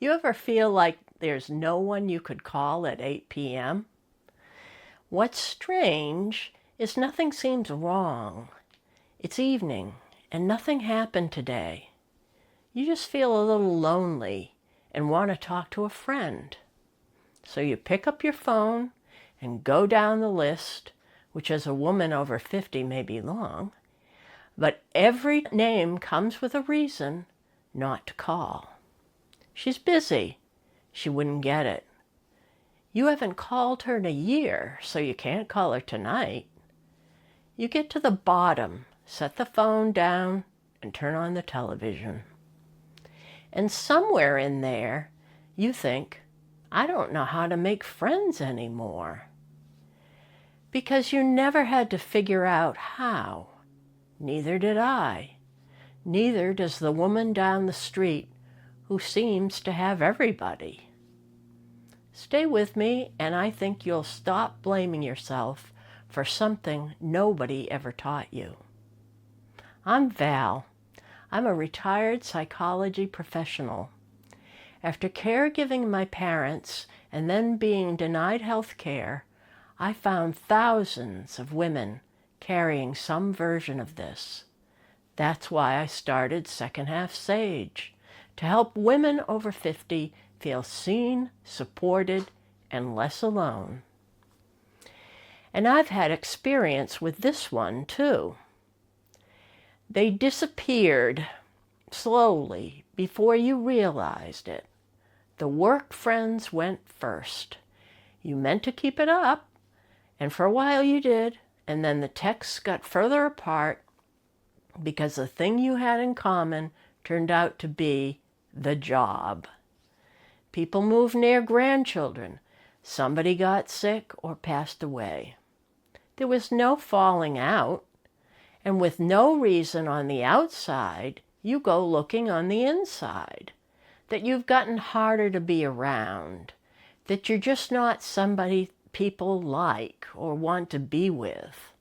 You ever feel like there's no one you could call at 8 p.m.? What's strange is nothing seems wrong. It's evening and nothing happened today. You just feel a little lonely and want to talk to a friend. So you pick up your phone and go down the list, which as a woman over 50 may be long, but every name comes with a reason not to call. She's busy. She wouldn't get it. You haven't called her in a year, so you can't call her tonight. You get to the bottom, set the phone down, and turn on the television. And somewhere in there, you think, I don't know how to make friends anymore. Because you never had to figure out how. Neither did I. Neither does the woman down the street who seems to have everybody. Stay with me, and I think you'll stop blaming yourself for something nobody ever taught you. I'm Val. I'm a retired psychology professional. After caregiving my parents and then being denied health care, I found thousands of women carrying some version of this. That's why I started Second Half Sage, to help women over 50 feel seen, supported, and less alone. And I've had experience with this one, too. They disappeared slowly before you realized it. The work friends went first. You meant to keep it up, and for a while you did, and then the texts got further apart because the thing you had in common turned out to be the job. People moved near grandchildren. Somebody got sick or passed away. There was no falling out, and with no reason on the outside, you go looking on the inside, that you've gotten harder to be around, that you're just not somebody people like or want to be with.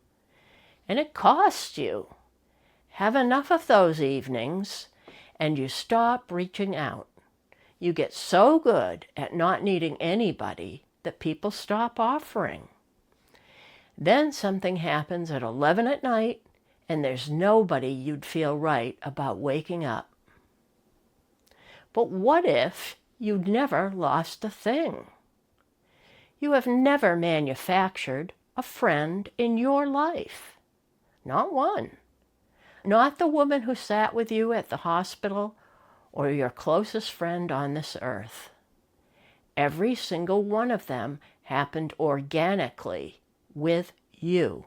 And it costs you. Have enough of those evenings, and you stop reaching out. You get so good at not needing anybody that people stop offering. Then something happens at 11 at night, and there's nobody you'd feel right about waking up. But what if you'd never lost a thing? You have never manufactured a friend in your life. Not one. Not the woman who sat with you at the hospital or your closest friend on this earth. Every single one of them happened organically with you.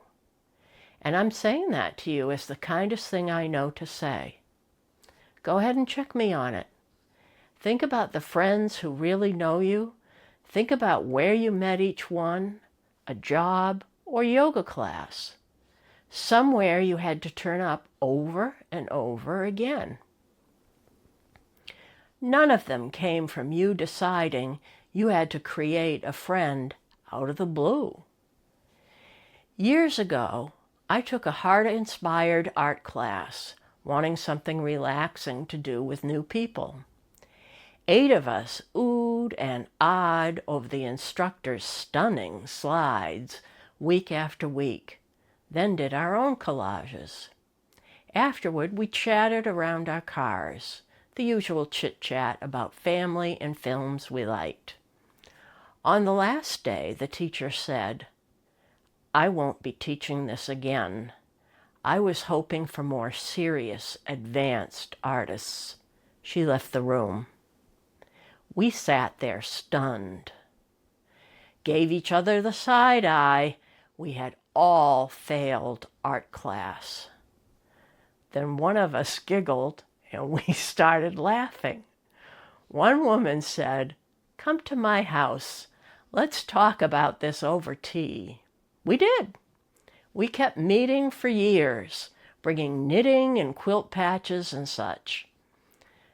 And I'm saying that to you as the kindest thing I know to say. Go ahead and check me on it. Think about the friends who really know you. Think about where you met each one, a job or yoga class. Somewhere you had to turn up over and over again. None of them came from you deciding you had to create a friend out of the blue. Years ago, I took a heart-inspired art class, wanting something relaxing to do with new people. 8 of us oohed and ahed over the instructor's stunning slides week after week, then did our own collages. Afterward, we chatted around our cars, the usual chit-chat about family and films we liked. On the last day, the teacher said, I won't be teaching this again. I was hoping for more serious, advanced artists. She left the room. We sat there stunned. Gave each other the side eye. We had all failed art class. Then one of us giggled and we started laughing. One woman said, come to my house. Let's talk about this over tea. We did. We kept meeting for years, bringing knitting and quilt patches and such.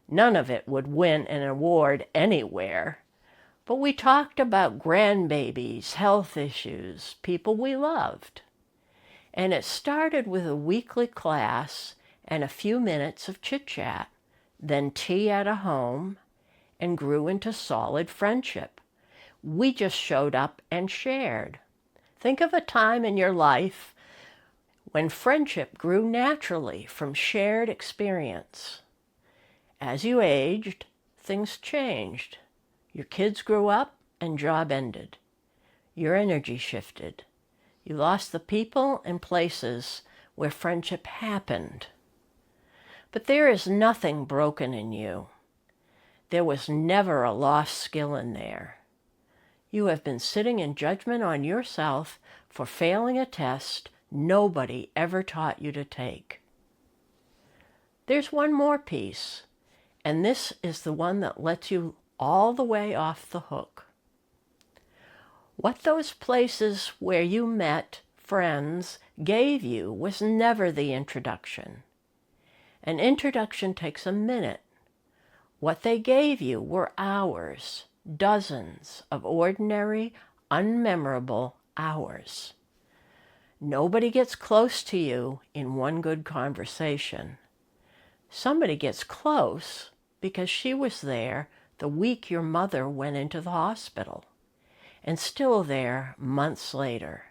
None of it would win an award anywhere, but we talked about grandbabies, health issues, people we loved. And it started with a weekly class and a few minutes of chit-chat, then tea at a home, and grew into solid friendship. We just showed up and shared. Think of a time in your life when friendship grew naturally from shared experience. As you aged, things changed. Your kids grew up and job ended. Your energy shifted. You lost the people and places where friendship happened. But there is nothing broken in you. There was never a lost skill in there. You have been sitting in judgment on yourself for failing a test nobody ever taught you to take. There's one more piece, and this is the one that lets you all the way off the hook. What those places where you met friends gave you was never the introduction. An introduction takes a minute. What they gave you were hours, dozens of ordinary, unmemorable hours. Nobody gets close to you in one good conversation. Somebody gets close because she was there the week your mother went into the hospital, and still there months later.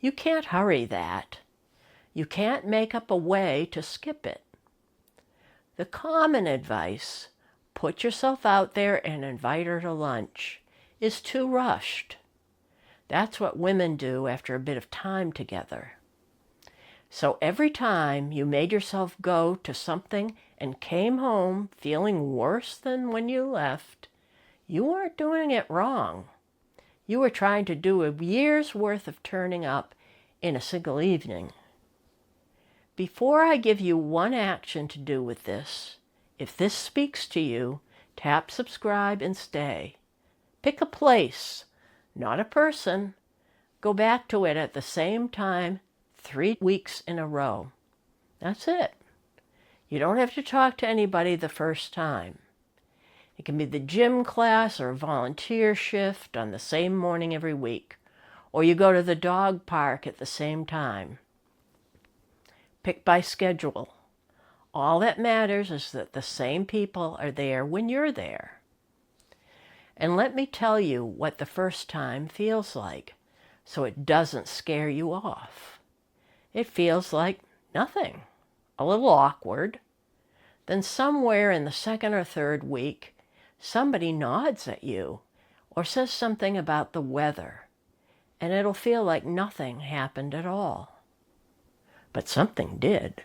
You can't hurry that. You can't make up a way to skip it. The common advice, put yourself out there and invite her to lunch, is too rushed. That's what women do after a bit of time together. So every time you made yourself go to something and came home feeling worse than when you left, you weren't doing it wrong. You were trying to do a year's worth of turning up in a single evening. Before I give you one action to do with this, if this speaks to you, tap subscribe and stay. Pick a place, not a person. Go back to it at the same time 3 weeks in a row. That's it. You don't have to talk to anybody the first time. It can be the gym class or a volunteer shift on the same morning every week, or you go to the dog park at the same time. Pick by schedule. All that matters is that the same people are there when you're there. And let me tell you what the first time feels like, so it doesn't scare you off. It feels like nothing, a little awkward. Then somewhere in the second or third week, somebody nods at you or says something about the weather, and it'll feel like nothing happened at all. But something did.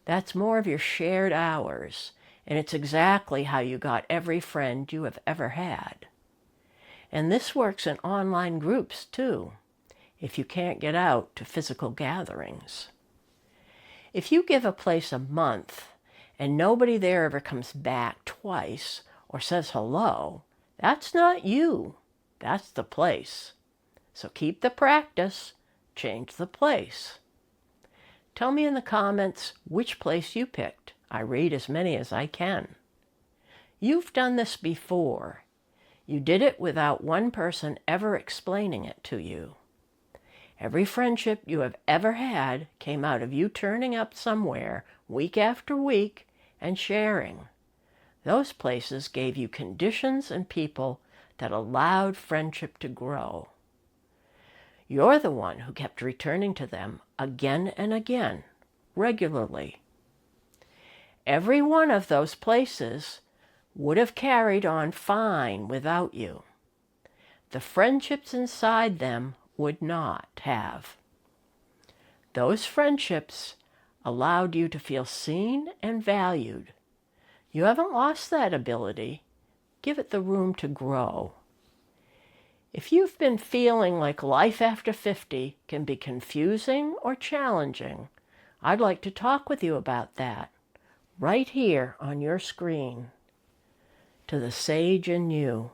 That's more of your shared hours, and it's exactly how you got every friend you have ever had. And this works in online groups too, if you can't get out to physical gatherings. If you give a place a month and nobody there ever comes back twice or says hello, that's not you. That's the place. So keep the practice, change the place. Tell me in the comments which place you picked. I read as many as I can. You've done this before. You did it without one person ever explaining it to you. Every friendship you have ever had came out of you turning up somewhere week after week and sharing. Those places gave you conditions and people that allowed friendship to grow. You're the one who kept returning to them again and again, regularly. Every one of those places would have carried on fine without you. The friendships inside them would not have. Those friendships allowed you to feel seen and valued. You haven't lost that ability. Give it the room to grow. If you've been feeling like life after 50 can be confusing or challenging, I'd like to talk with you about that, right here on your screen. To the sage in you.